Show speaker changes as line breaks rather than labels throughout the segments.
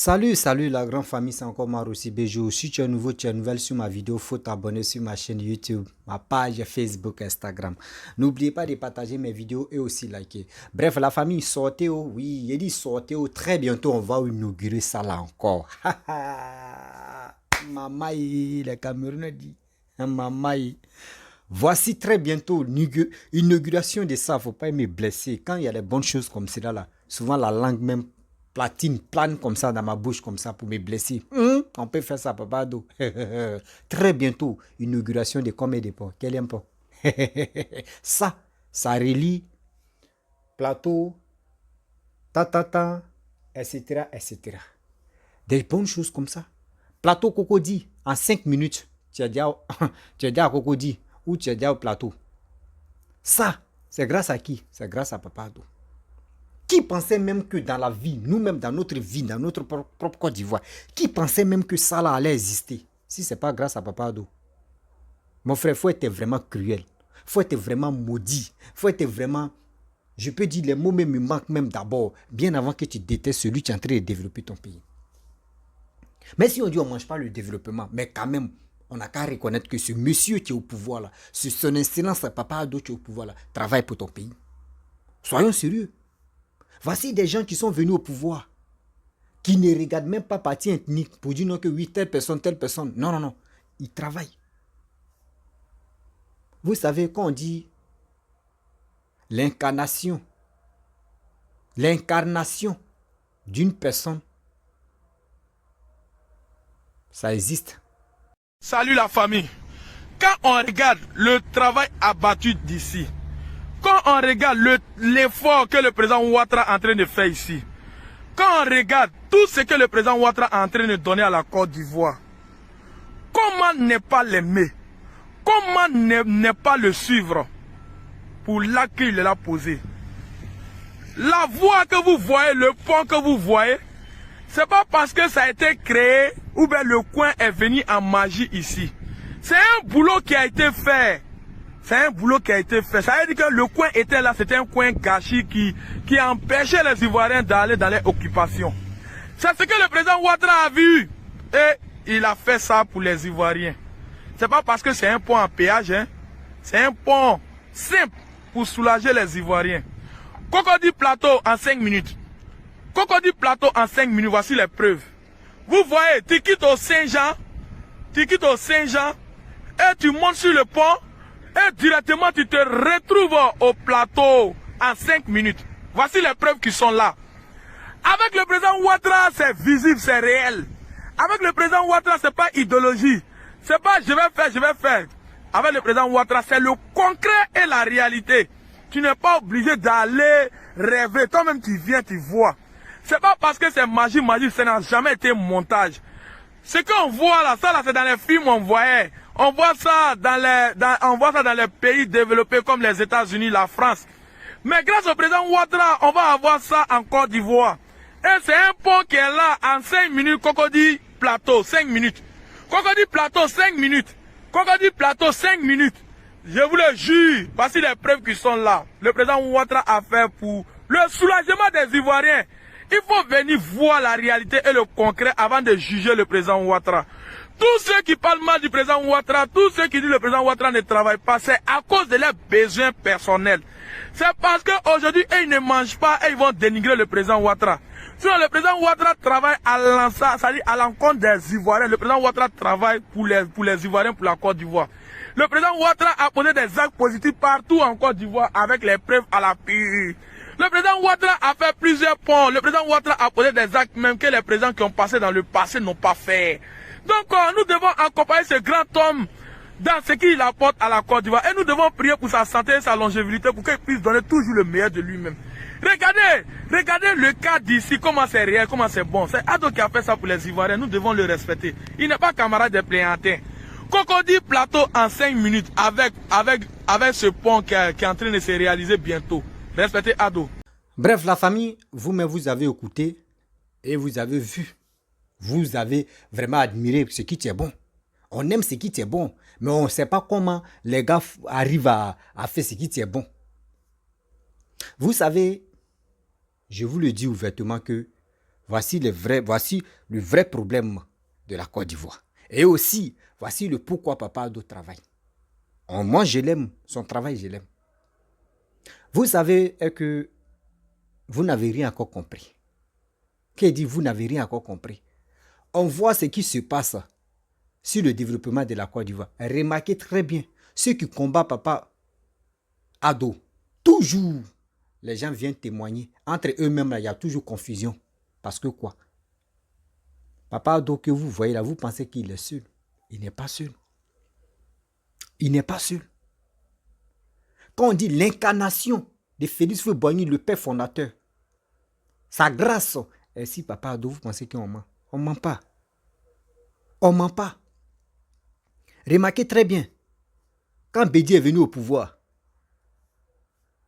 Salut la grande famille, c'est encore Maroussi Bejo. Si tu es nouveau, tu es nouvelle sur ma vidéo, faut t'abonner sur ma chaîne YouTube, ma page Facebook, Instagram. N'oubliez pas de partager mes vidéos et aussi liker. Bref, la famille, sortez, oh, oui, il dit sortez, oh, très bientôt on va inaugurer ça là encore. Maman, les Camerounais dit, maman. Voici très bientôt l'inauguration de ça, faut pas me blesser. Quand il y a des bonnes choses comme cela là, souvent la langue même plane comme ça dans ma bouche comme ça pour me blesser. On peut faire ça, papa Do. Très bientôt, inauguration de combien de ports? Quel impôt? Ça relie plateau, ta, etc., etc. Des bonnes choses comme ça. Plateau Cocody, en 5 minutes, tu as déjà à Cocody ou tu es déjà au plateau. Ça, c'est grâce à qui? C'est grâce à Papa Do. Qui pensait même que dans la vie, nous-mêmes dans notre vie, dans notre propre Côte d'Ivoire, qui pensait même que ça là allait exister? Si ce n'est pas grâce à Papa Do. Mon frère, il faut être vraiment cruel. Il faut être vraiment maudit. Il faut être vraiment... Je peux dire, les mots même me manquent même d'abord, bien avant que tu détestes celui qui est en train de développer ton pays. Mais si on dit on ne mange pas le développement, mais quand même, on n'a qu'à reconnaître que ce monsieur qui est au pouvoir là, son excellence Papa Do qui est au pouvoir là, travaille pour ton pays. Soyons sérieux. Voici des gens qui sont venus au pouvoir, qui ne regardent même pas parti ethnique pour dire non que oui, telle personne. Non. Ils travaillent. Vous savez, quand on dit l'incarnation d'une personne, ça existe.
Salut la famille. Quand on regarde le travail abattu d'ici, quand on regarde l'effort que le président Ouattara est en train de faire ici, quand on regarde tout ce que le président Ouattara est en train de donner à la Côte d'Ivoire, comment ne pas l'aimer? Comment ne pas le suivre pour l'acte qu'il a posé? La voie que vous voyez, le pont que vous voyez, c'est pas parce que ça a été créé ou bien le coin est venu en magie ici. C'est un boulot qui a été fait. Ça veut dire que le coin était là, c'était un coin gâchis qui empêchait les Ivoiriens d'aller dans les occupations. C'est ce que le président Ouattara a vu. Et il a fait ça pour les Ivoiriens. C'est pas parce que c'est un pont en péage, hein. C'est un pont simple pour soulager les Ivoiriens. Cocody Plateau en 5 minutes. Cocody Plateau en 5 minutes, voici les preuves. Vous voyez, tu quittes au Saint-Jean, et tu montes sur le pont, et directement tu te retrouves au plateau en 5 minutes. Voici les preuves qui sont là. Avec le président Ouattara, c'est visible, c'est réel. Avec le président Ouattara, c'est pas idéologie. C'est pas je vais faire. Avec le président Ouattara, c'est le concret et la réalité. Tu n'es pas obligé d'aller rêver. Toi-même, tu viens, tu vois. C'est pas parce que c'est magie, ça n'a jamais été montage. Ce qu'on voit là, ça là, c'est dans les films on voyait. On voit ça dans les pays développés comme les États-Unis, la France. Mais grâce au président Ouattara, on va avoir ça en Côte d'Ivoire. Et c'est un pont qui est là en 5 minutes, Cocody Plateau, 5 minutes. Cocody Plateau, 5 minutes. Cocody Plateau, 5 minutes. Je vous le jure, voici les preuves qui sont là. Le président Ouattara a fait pour le soulagement des Ivoiriens. Il faut venir voir la réalité et le concret avant de juger le président Ouattara. Tous ceux qui parlent mal du président Ouattara, tous ceux qui disent que le président Ouattara ne travaille pas, c'est à cause de leurs besoins personnels. C'est parce qu'aujourd'hui, ils ne mangent pas et ils vont dénigrer le président Ouattara. Sinon, le président Ouattara travaille à l'encontre des Ivoiriens. Le président Ouattara travaille pour les Ivoiriens, pour la Côte d'Ivoire. Le président Ouattara a posé des actes positifs partout en Côte d'Ivoire avec les preuves à l'appui. Le président Ouattara a fait plusieurs ponts. Le président Ouattara a posé des actes même que les présidents qui ont passé dans le passé n'ont pas fait. Donc nous devons accompagner ce grand homme dans ce qu'il apporte à la Côte d'Ivoire. Et nous devons prier pour sa santé et sa longévité pour qu'il puisse donner toujours le meilleur de lui-même. Regardez le cas d'ici, comment c'est réel, comment c'est bon. C'est Ado qui a fait ça pour les Ivoiriens, nous devons le respecter. Il n'est pas camarade des plaignantins. Cocody Plateau en 5 minutes avec ce pont qui est en train de se réaliser bientôt. Respectez Ado.
Bref, la famille, vous-même vous avez écouté et vous avez vu. Vous avez vraiment admiré ce qui est bon. On aime ce qui est bon, mais on ne sait pas comment les gars arrivent à faire ce qui est bon. Vous savez, je vous le dis ouvertement que Voici le vrai problème de la Côte d'Ivoire. Et aussi, voici le pourquoi Papa Addo travaille. Moi, je l'aime. Son travail, je l'aime. Vous savez que vous n'avez rien encore compris. Qui dit vous n'avez rien encore compris? On voit ce qui se passe sur le développement de la Côte d'Ivoire. Remarquez très bien, ceux qui combattent Papa Addo, toujours, les gens viennent témoigner. Entre eux-mêmes, il y a toujours confusion. Parce que quoi? Papa Addo que vous voyez là, vous pensez qu'il est seul. Il n'est pas seul. Il n'est pas seul. Quand on dit l'incarnation de Félix Houphouët-Boigny, le père fondateur, sa grâce, et si Papa Addo, vous pensez qu'on ment? On ne ment pas. On ne ment pas. Remarquez très bien, quand Bédi est venu au pouvoir,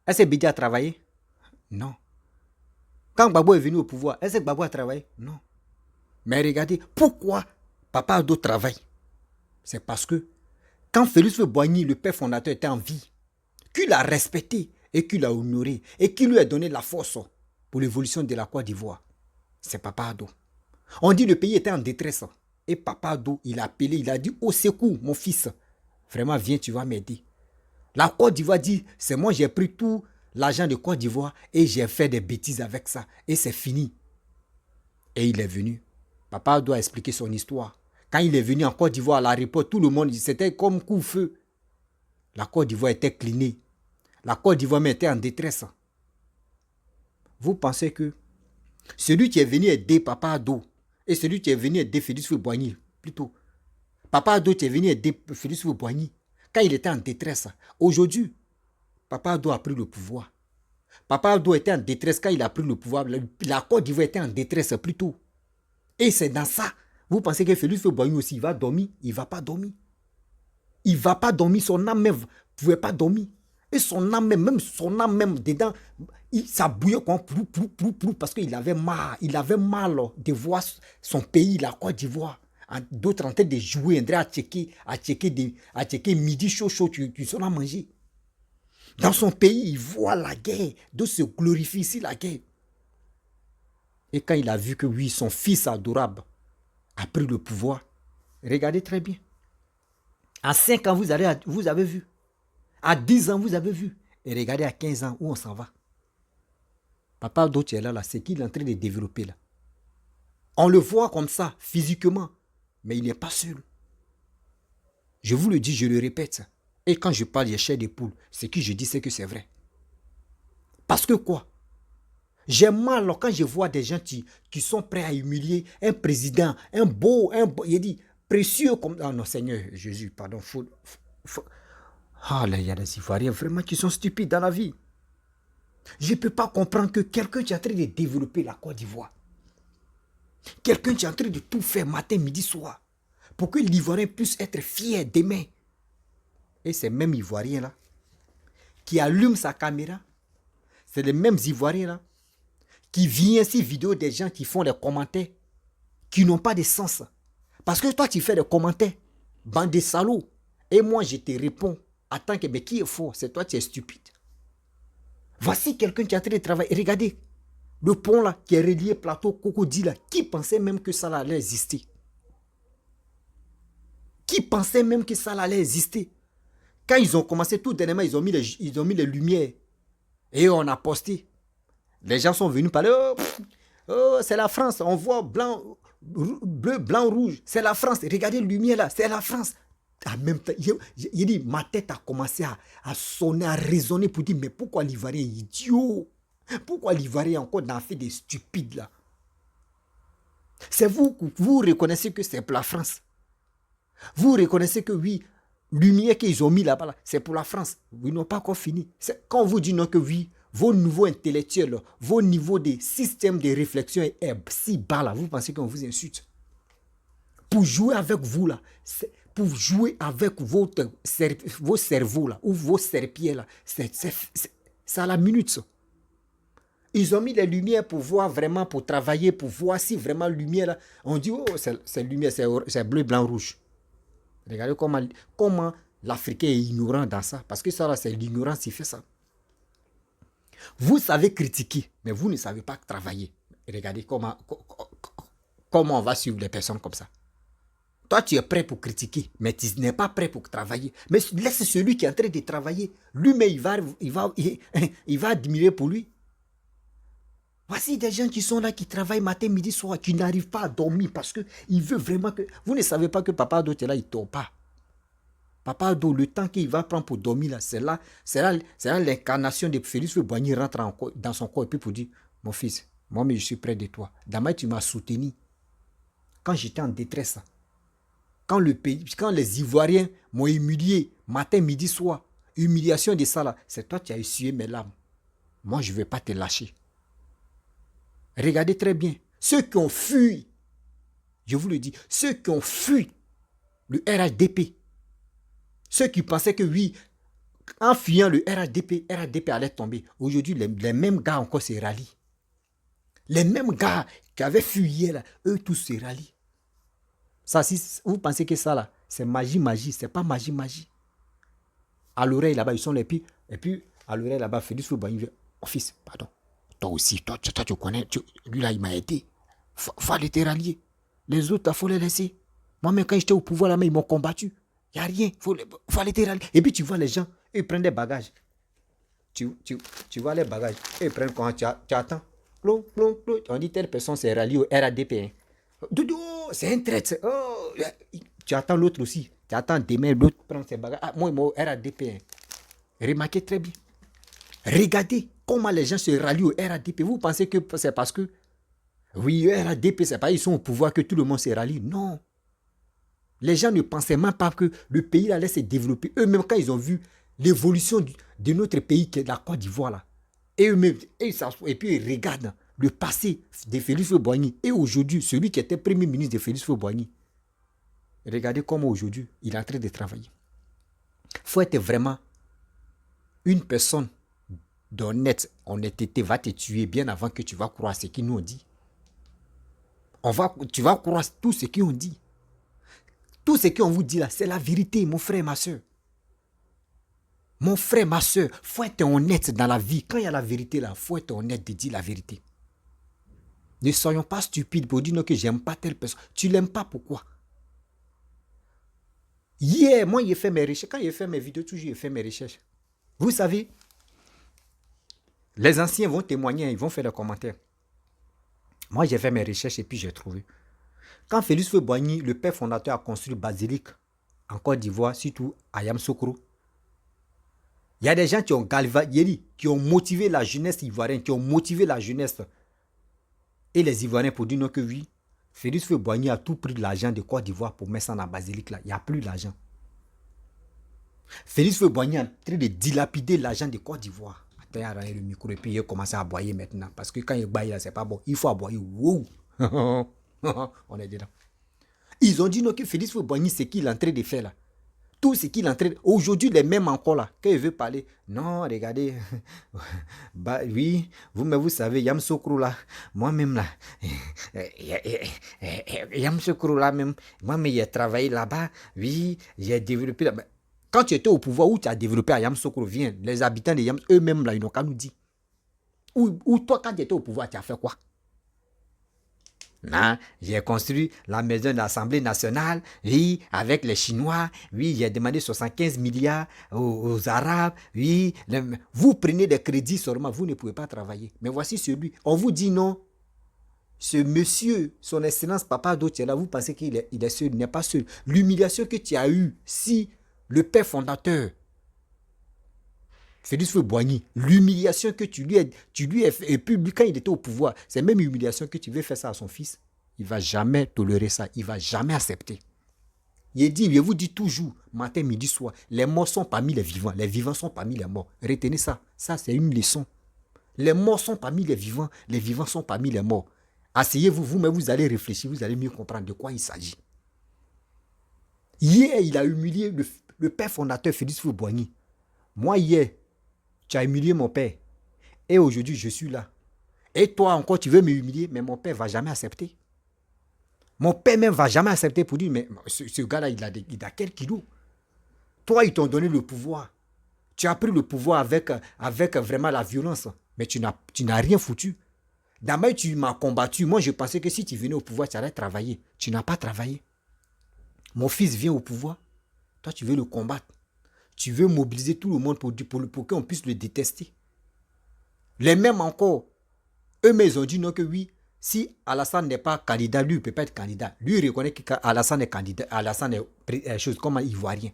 est-ce que Bédi a travaillé? Non. Quand Gbagbo est venu au pouvoir, est-ce que Gbagbo a travaillé? Non. Mais regardez, pourquoi Papa Addo travaille? C'est parce que quand Félix Houphouët-Boigny, le père fondateur, était en vie, qu'il a respecté et qu'il a honoré et qu'il lui a donné la force pour l'évolution de la Côte d'Ivoire, c'est Papa Addo. On dit que le pays était en détresse. Et Papa Addo, il a appelé, il a dit, au secours, mon fils, vraiment, viens, tu vas m'aider. La Côte d'Ivoire dit, c'est moi, j'ai pris tout l'argent de Côte d'Ivoire et j'ai fait des bêtises avec ça. Et c'est fini. Et il est venu. Papa Addo a expliqué son histoire. Quand il est venu en Côte d'Ivoire, à l'aéroport, tout le monde, c'était comme coup-feu. La Côte d'Ivoire était clinée. La Côte d'Ivoire était en détresse. Vous pensez que celui qui est venu aider Papa Addo et celui qui est venu aider Félix Houphouët-Boigny, plutôt, Papa Addo qui est venu aider Félix Houphouët-Boigny quand il était en détresse. Aujourd'hui, Papa Addo a pris le pouvoir. Papa Addo était en détresse quand il a pris le pouvoir. La Côte d'Ivoire était en détresse plutôt. Et c'est dans ça. Vous pensez que Félix Houphouët-Boigny aussi, il va dormir? Il ne va pas dormir. Il ne va pas dormir. Son âme même ne pouvait pas dormir. Et son âme même dedans, ça bouillait comme plou, parce qu'il avait marre. Il avait mal de voir son pays, la Côte d'Ivoire. D'autres en train de jouer, à checker midi chaud, tu seras à manger. Dans son pays, il voit la guerre, de se glorifier ici la guerre. Et quand il a vu que oui, son fils adorable a pris le pouvoir, regardez très bien. À 5 ans, vous avez vu. À 10 ans, vous avez vu. Et regardez à 15 ans où on s'en va. Papa Addo est là, c'est qu'il est en train de développer là. On le voit comme ça, physiquement. Mais il n'est pas seul. Je vous le dis, je le répète. Et quand je parle de chair de poule, ce que je dis, c'est que c'est vrai. Parce que quoi? J'ai mal quand je vois des gens qui sont prêts à humilier un président, un beau, il dit, précieux comme... Ah non, Seigneur Jésus, pardon, ah là, il y a des Ivoiriens vraiment qui sont stupides dans la vie. Je ne peux pas comprendre que quelqu'un qui est en train de développer la Côte d'Ivoire, quelqu'un qui est en train de tout faire matin, midi, soir, pour que l'Ivoirien puisse être fier demain. Et ces mêmes Ivoiriens-là, qui allument sa caméra, c'est les mêmes Ivoiriens-là, qui viennent ces vidéos des gens qui font des commentaires, qui n'ont pas de sens. Parce que toi, tu fais des commentaires, bande de salauds, et moi, je te réponds. Attends, mais qui est faux? C'est toi, tu es stupide. Voici quelqu'un qui a en train de travailler. Regardez, le pont là, qui est relié plateau Cocody là, qui pensait même que ça allait exister? Qui pensait même que ça allait exister? Quand ils ont commencé tout dernièrement, ils ont mis les lumières. Et on a posté. Les gens sont venus parler. Oh, c'est la France. On voit blanc, bleu, blanc, rouge. C'est la France. Regardez la lumière là, c'est la France. En même temps, il dit, ma tête a commencé à sonner, à résonner pour dire, mais pourquoi l'Ivoirien est idiot? Pourquoi l'Ivoirien est encore dans fait des stupides là? C'est vous reconnaissez que c'est pour la France. Vous reconnaissez que oui, lumière qu'ils ont mis là-bas, là, c'est pour la France. Ils n'ont pas encore fini. Quand on vous dit non que oui, vos niveaux intellectuels, vos niveaux de système de réflexion est si bas là, vous pensez qu'on vous insulte. Pour jouer avec vous là, pour jouer avec vos cerveaux là, ou vos serpiers là, c'est à la minute ça. Ils ont mis les lumières pour voir vraiment, pour travailler, pour voir si vraiment lumière là, on dit oh c'est lumière, c'est bleu, blanc, rouge. Regardez comment l'Africain est ignorant dans ça, parce que ça là c'est l'ignorance qui fait ça. Vous savez critiquer, mais vous ne savez pas travailler. Regardez comment on va suivre les personnes comme ça. Toi, tu es prêt pour critiquer, mais tu n'es pas prêt pour travailler. Mais laisse celui qui est en train de travailler. Lui-même, il va admirer pour lui. Voici des gens qui sont là, qui travaillent matin, midi, soir, qui n'arrivent pas à dormir parce qu'il veut vraiment que... Vous ne savez pas que Papa Ado est là, il ne dort pas. Papa Ado, le temps qu'il va prendre pour dormir, là, c'est là l'incarnation de Félix Houphouët-Boigny rentre dans son corps et puis pour dire, mon fils, moi, mais je suis près de toi. Demain, tu m'as soutenu. Quand j'étais en détresse, quand les Ivoiriens m'ont humilié, matin, midi, soir, humiliation de ça là, c'est toi qui as essuyé mes larmes. Moi, je ne vais pas te lâcher. Regardez très bien, ceux qui ont fui, je vous le dis, ceux qui ont fui le RHDP, ceux qui pensaient que oui, en fuyant le RHDP allait tomber. Aujourd'hui, les mêmes gars encore se rallient. Les mêmes gars qui avaient fui hier, là, eux tous se rallient. Ça, si vous pensez que ça, là, c'est magie, c'est pas magie. À l'oreille, là-bas, ils sont les pires. Et puis, à l'oreille, là-bas, Félix Houphouët-Boigny dit, oh fils, pardon. Toi aussi, toi tu connais, lui là, il m'a aidé. Faut aller te rallier. Les autres, il faut les laisser. Moi-même, quand j'étais au pouvoir, là, mais ils m'ont combattu. Il n'y a rien. Faut aller te rallier. Et puis, tu vois les gens, ils prennent des bagages. Tu vois les bagages. Ils prennent quand tu attends. Plou. On dit telle personne s'est ralliée au RADP. Hein. Doudou, c'est un traître. Oh, tu attends l'autre aussi. Tu attends demain, l'autre prend ses bagages. Ah, moi, au RADP. Hein. Remarquez très bien. Regardez comment les gens se rallient au RADP. Vous pensez que c'est parce que, oui, le RADP, c'est pas ils sont au pouvoir que tout le monde se rallie. Non. Les gens ne pensaient même pas que le pays allait se développer. Eux-mêmes, quand ils ont vu l'évolution de notre pays, qui est la Côte d'Ivoire, là, et eux-mêmes, et puis ils regardent le passé de Félix Houphouët-Boigny et aujourd'hui, celui qui était premier ministre de Félix Houphouët-Boigny. Regardez comment aujourd'hui, il est en train de travailler. Il faut être vraiment une personne honnêteté va te tuer bien avant que tu vas croire ce qu'ils nous ont dit. Tu vas croire tout ce qu'ils ont dit. Tout ce qu'on vous dit là, c'est la vérité, mon frère, ma soeur. Mon frère, ma soeur, il faut être honnête dans la vie. Quand il y a la vérité là, il faut être honnête de dire la vérité. Ne soyons pas stupides pour dire non, que j'aime pas telle personne. Tu l'aimes pas, pourquoi? Hier, moi, j'ai fait mes recherches. Quand j'ai fait mes vidéos, toujours j'ai fait mes recherches. Vous savez, les anciens vont témoigner, ils vont faire des commentaires. Moi, j'ai fait mes recherches et puis j'ai trouvé. Quand Félix Houphouët-Boigny, le père fondateur, a construit basilique en Côte d'Ivoire, surtout à Yamoussoukro, il y a des gens qui ont galvanisé, qui ont motivé la jeunesse ivoirienne, qui ont motivé la jeunesse et les Ivoiriens pour dire non que oui, Félix Houphouët-Boigny a tout pris de l'argent de Côte d'Ivoire pour mettre ça dans la basilique là. Il n'y a plus d'argent. Félix Houphouët-Boigny est en train de dilapider l'argent de Côte d'Ivoire. Attends, arrêtez le micro et puis il a commencé à aboyer maintenant. Parce que quand il aboye là, c'est pas bon. Il faut aboyer. Wow. On est dedans. Ils ont dit non que Félix Houphouët-Boigny, c'est qu'il est en train de faire là. Tout ce qu'il est en train de... Aujourd'hui, les mêmes encore là, quand il veut parler, non, regardez, bah oui, vous savez, Yamoussoukro là, moi-même là, Yamoussoukro là même, moi-même j'ai travaillé là-bas, oui, j'ai développé là-bas. Quand tu étais au pouvoir, où tu as développé à Yamoussoukro, viens, les habitants de Yamoussoukro, eux-mêmes là, ils n'ont qu'à nous dire. Ou toi, quand tu étais au pouvoir, tu as fait quoi? Non, j'ai construit la maison de l'Assemblée nationale, oui, avec les Chinois, oui, j'ai demandé 75 milliards aux Arabes, oui. Vous prenez des crédits seulement, vous ne pouvez pas travailler. Mais voici celui, on vous dit non. Ce monsieur, son excellence Papa Ado, là, vous pensez qu'il est seul, il n'est pas seul. L'humiliation que tu as eue, si le père fondateur, Félix Houphouët-Boigny, l'humiliation que tu lui as fait, et puis quand il était au pouvoir, c'est même humiliation que tu veux faire ça à son fils. Il ne va jamais tolérer ça, il ne va jamais accepter. Il vous dit toujours, matin, midi, soir, les morts sont parmi les vivants sont parmi les morts. Retenez ça, ça c'est une leçon. Les morts sont parmi les vivants sont parmi les morts. Asseyez-vous, vous-même, vous allez réfléchir, vous allez mieux comprendre de quoi il s'agit. Hier, il a humilié le père fondateur Félix Houphouët-Boigny. Moi, hier, tu as humilié mon père. Et aujourd'hui, je suis là. Et toi encore, tu veux m'humilier, mais mon père ne va jamais accepter. Mon père même ne va jamais accepter pour dire, mais ce gars-là, il a quel kilo? Toi, ils t'ont donné le pouvoir. Tu as pris le pouvoir avec vraiment la violence. Mais tu n'as rien foutu. D'abord, tu m'as combattu. Moi, je pensais que si tu venais au pouvoir, tu allais travailler. Tu n'as pas travaillé. Mon fils vient au pouvoir. Toi, tu veux le combattre. Tu veux mobiliser tout le monde pour qu'on puisse le détester. Les mêmes encore, eux-mêmes, ils ont dit non que oui, si Alassane n'est pas candidat, lui, il ne peut pas être candidat. Lui, il reconnaît qu'Alassane est candidat. Alassane est chose comme un Ivoirien.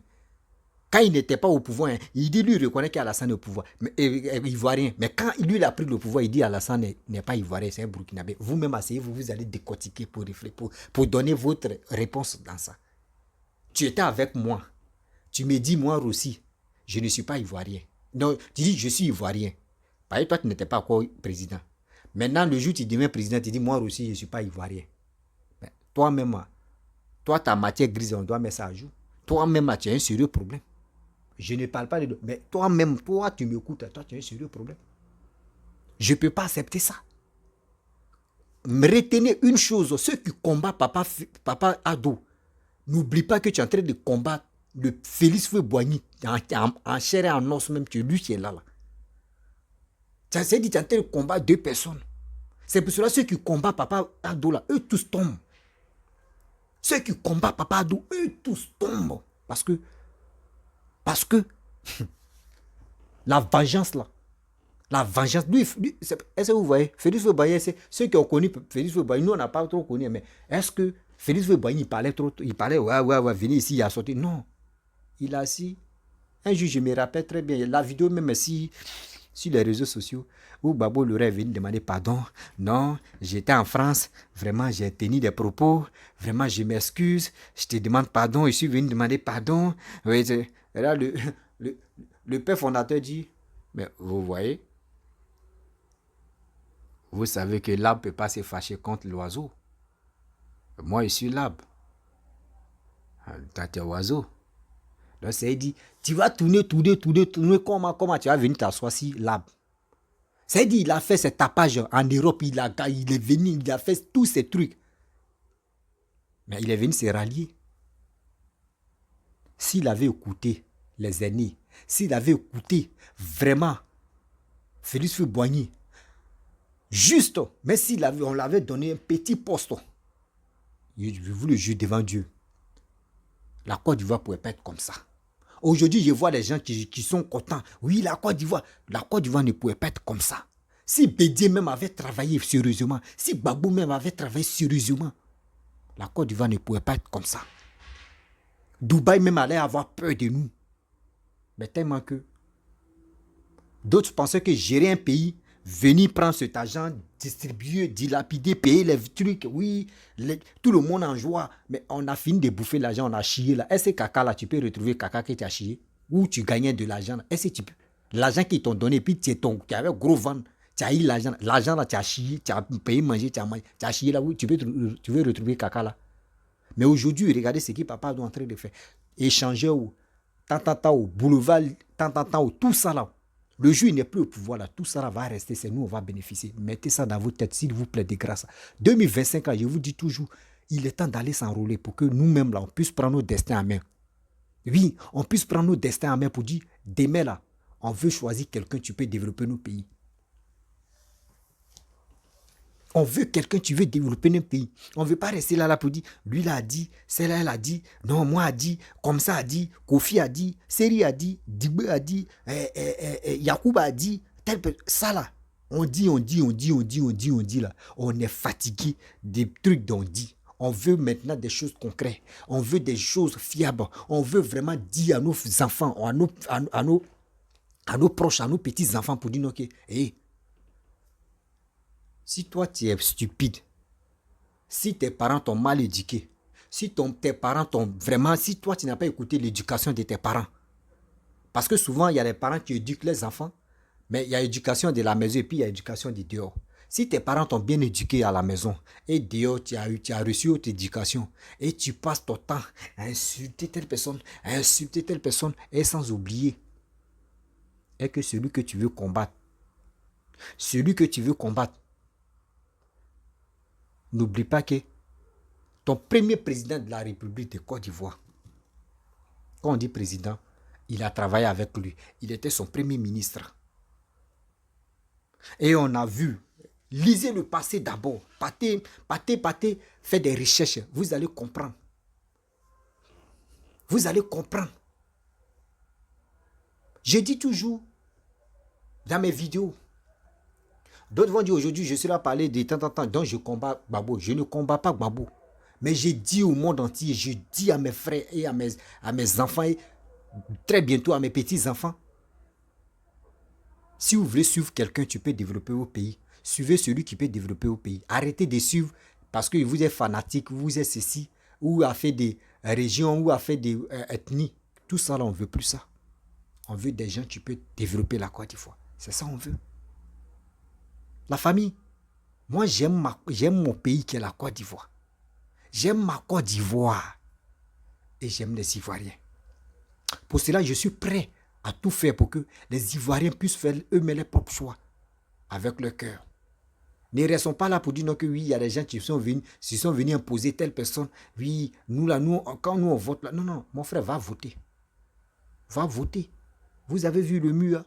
Quand il n'était pas au pouvoir, hein, il dit lui, il reconnaît qu'Alassane est au pouvoir. Mais, Ivoirien. Mais quand lui, il a pris le pouvoir, il dit Alassane n'est pas Ivoirien, c'est un Burkinabé. Vous-même, asseyez-vous, vous allez décortiquer pour donner votre réponse dans ça. Tu étais avec moi. Tu me dis, moi aussi, je ne suis pas Ivoirien. Donc, tu dis, je suis Ivoirien. Par exemple, toi, tu n'étais pas encore président. Maintenant, le jour où tu deviens président, tu dis, moi aussi, je ne suis pas Ivoirien. Mais toi-même, toi, ta matière grise, on doit mettre ça à jour. Toi-même, tu as un sérieux problème. Je ne parle pas de deux. Mais toi-même, toi, tu m'écoutes, toi, tu as un sérieux problème. Je ne peux pas accepter ça. Mais retenez une chose, ceux qui combattent papa Ado, n'oublie pas que tu es en train de combattre le Félix Houphouët-Boigny en chair et en os, même tu lui qui est là. Tu as dit que tu es en train de combattre deux personnes. C'est pour cela que ceux qui combattent papa Ado, là, eux tous tombent. Ceux qui combattent papa Ado, eux tous tombent. Parce que la vengeance là, lui est-ce que vous voyez, Félix Houphouët-Boigny, c'est ceux qui ont connu Félix Houphouët-Boigny, nous on n'a pas trop connu, mais est-ce que Félix Houphouët-Boigny il parlait, ouais, venez ici, il a sorti, non, il a assis, un jour je me rappelle très bien, la vidéo même si sur les réseaux sociaux, où Babo Loré est venu demander pardon, non, j'étais en France, vraiment j'ai tenu des propos, vraiment je m'excuse, je te demande pardon, je suis venu demander pardon, oui, et là le père fondateur dit, mais vous voyez, vous savez que l'arbre ne peut pas se fâcher contre l'oiseau. Moi, je suis l'arbre. Toi, tu es oiseau. Donc, c'est dit, tu vas tourner, comment tu vas venir t'asseoir si l'arbre. C'est dit, il a fait ses tapages en Europe, il est venu, il a fait tous ces trucs. Mais il est venu se rallier. S'il avait écouté les aînés, s'il avait écouté vraiment Félix Houphouët-Boigny, juste, mais on l'avait donné un petit poste, je vous le jure devant Dieu, la Côte d'Ivoire ne pouvait pas être comme ça. Aujourd'hui, je vois les gens qui sont contents. Oui, la Côte d'Ivoire ne pouvait pas être comme ça. Si Bédié même avait travaillé sérieusement, si Gbagbo même avait travaillé sérieusement, la Côte d'Ivoire ne pouvait pas être comme ça. Dubaï même allait avoir peur de nous. Mais tellement que d'autres pensaient que gérer un pays, venir prendre cet argent, distribuer, dilapider, payer les trucs, oui, tout le monde en joie. Mais on a fini de bouffer l'argent, on a chié là. Est-ce que caca là, tu peux retrouver caca que tu as chié? Ou tu gagnais de l'argent? Est-ce que tu peux? L'argent qu'ils t'ont donné, puis tu avais gros ventre, tu as eu l'argent. L'argent là, tu as chié, tu as payé manger, tu as chié là, oui, tu veux retrouver caca là. Mais aujourd'hui, regardez ce que papa est en train de faire. Échanger au au boulevard, au tout ça là. Le jour, il n'est plus au pouvoir là. Tout ça là va rester, c'est nous, on va bénéficier. Mettez ça dans votre tête, s'il vous plaît, de grâce. 2025 là, je vous dis toujours, il est temps d'aller s'enrôler pour que nous-mêmes là, on puisse prendre nos destins en main. Oui, on puisse prendre nos destins en main pour dire, demain là, on veut choisir quelqu'un, tu peux développer nos pays. On veut quelqu'un, tu veux développer un pays. On ne veut pas rester là pour dire, lui là a dit, celle-là elle a dit, non, moi a dit, comme ça a dit, Kofi a dit, Seri a dit, Digbe a dit, Yacoub a dit, ça là. On dit là. On est fatigué des trucs dont on dit. On veut maintenant des choses concrètes. On veut des choses fiables. On veut vraiment dire à nos enfants, à nos proches, à nos petits-enfants pour dire, ok, hey, si toi tu es stupide, si tes parents t'ont mal éduqué, si tes parents t'ont vraiment, si toi tu n'as pas écouté l'éducation de tes parents, parce que souvent il y a les parents qui éduquent les enfants, mais il y a l'éducation de la maison et puis il y a l'éducation de dehors. Si tes parents t'ont bien éduqué à la maison et dehors tu as reçu autre éducation et tu passes ton temps à insulter telle personne et sans oublier est que celui que tu veux combattre, n'oublie pas que ton premier président de la République de Côte d'Ivoire, quand on dit président, il a travaillé avec lui. Il était son premier ministre. Et on a vu, Lisez le passé d'abord. Partez, faites des recherches. Vous allez comprendre. Vous allez comprendre. Je dis toujours dans mes vidéos, d'autres vont dire aujourd'hui, je suis là à parler de temps en temps, donc je combats Gbagbo. Je ne combats pas Gbagbo. Mais je dis au monde entier, je dis à mes frères et à mes enfants, et très bientôt à mes petits-enfants, si vous voulez suivre quelqu'un, tu peux développer au pays. Suivez celui qui peut développer au pays. Arrêtez de suivre parce que vous êtes fanatique, vous êtes ceci, ou a fait des régions, ou a fait des ethnies. Tout ça, là, on ne veut plus ça. On veut des gens qui peuvent développer la Côte d'Ivoire. C'est ça on veut. La famille. Moi, j'aime mon pays qui est la Côte d'Ivoire. J'aime ma Côte d'Ivoire. Et j'aime les Ivoiriens. Pour cela, je suis prêt à tout faire pour que les Ivoiriens puissent faire eux-mêmes leurs propres choix. Avec leur cœur. Ne restons pas là pour dire non que oui, il y a des gens qui sont venus imposer telle personne. Oui, quand nous on vote là. Non, non, mon frère, va voter. Va voter. Vous avez vu le mur.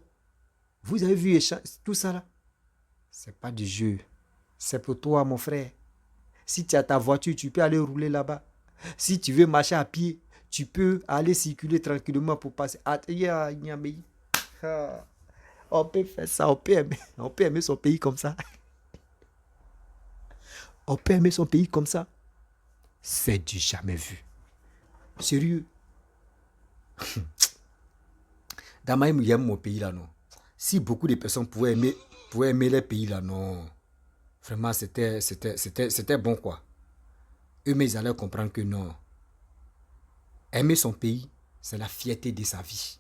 Vous avez vu tout ça là. C'est pas du jeu. C'est pour toi, mon frère. Si tu as ta voiture, tu peux aller rouler là-bas. Si tu veux marcher à pied, tu peux aller circuler tranquillement pour passer. On peut faire ça, on peut aimer son pays comme ça. On peut aimer son pays comme ça. C'est du jamais vu. Sérieux. Damaïm, j'aime mon pays là, non. Si beaucoup de personnes pouvaient aimer les pays là, non. Vraiment, c'était bon, quoi. Eux, mais ils allaient comprendre que non. Aimer son pays, c'est la fierté de sa vie.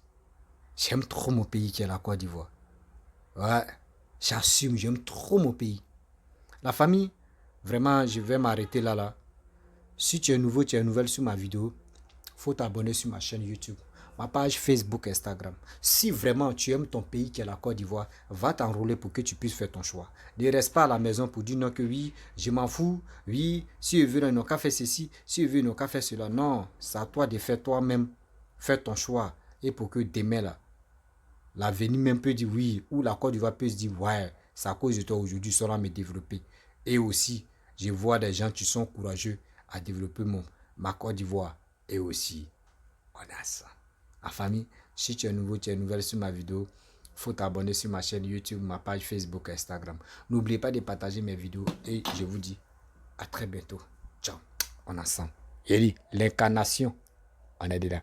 J'aime trop mon pays qui est la Côte d'Ivoire. Ouais, j'assume, j'aime trop mon pays. La famille, vraiment, je vais m'arrêter là. Si tu es nouveau, tu es nouvelle sur ma vidéo, il faut t'abonner sur ma chaîne YouTube, ma page Facebook, Instagram. Si vraiment tu aimes ton pays qui est la Côte d'Ivoire, va t'enrôler pour que tu puisses faire ton choix. Ne reste pas à la maison pour dire non que oui, je m'en fous, oui, si je veux, ils n'ont qu'à faire ceci, si je veux, ils n'ont qu'à faire cela. Non, c'est à toi de faire toi-même, faire ton choix. Et pour que demain, là, l'avenir même peut dire oui, ou la Côte d'Ivoire peut se dire ouais, c'est à cause de toi aujourd'hui, ça va me développer. Et aussi, je vois des gens qui sont courageux à développer ma Côte d'Ivoire. Et aussi, on a ça. La famille, si tu es nouveau, tu es nouvelle sur ma vidéo, il faut t'abonner sur ma chaîne YouTube, ma page Facebook, Instagram. N'oubliez pas de partager mes vidéos et je vous dis à très bientôt. Ciao, on est ensemble. Eli, l'incarnation, on est dedans.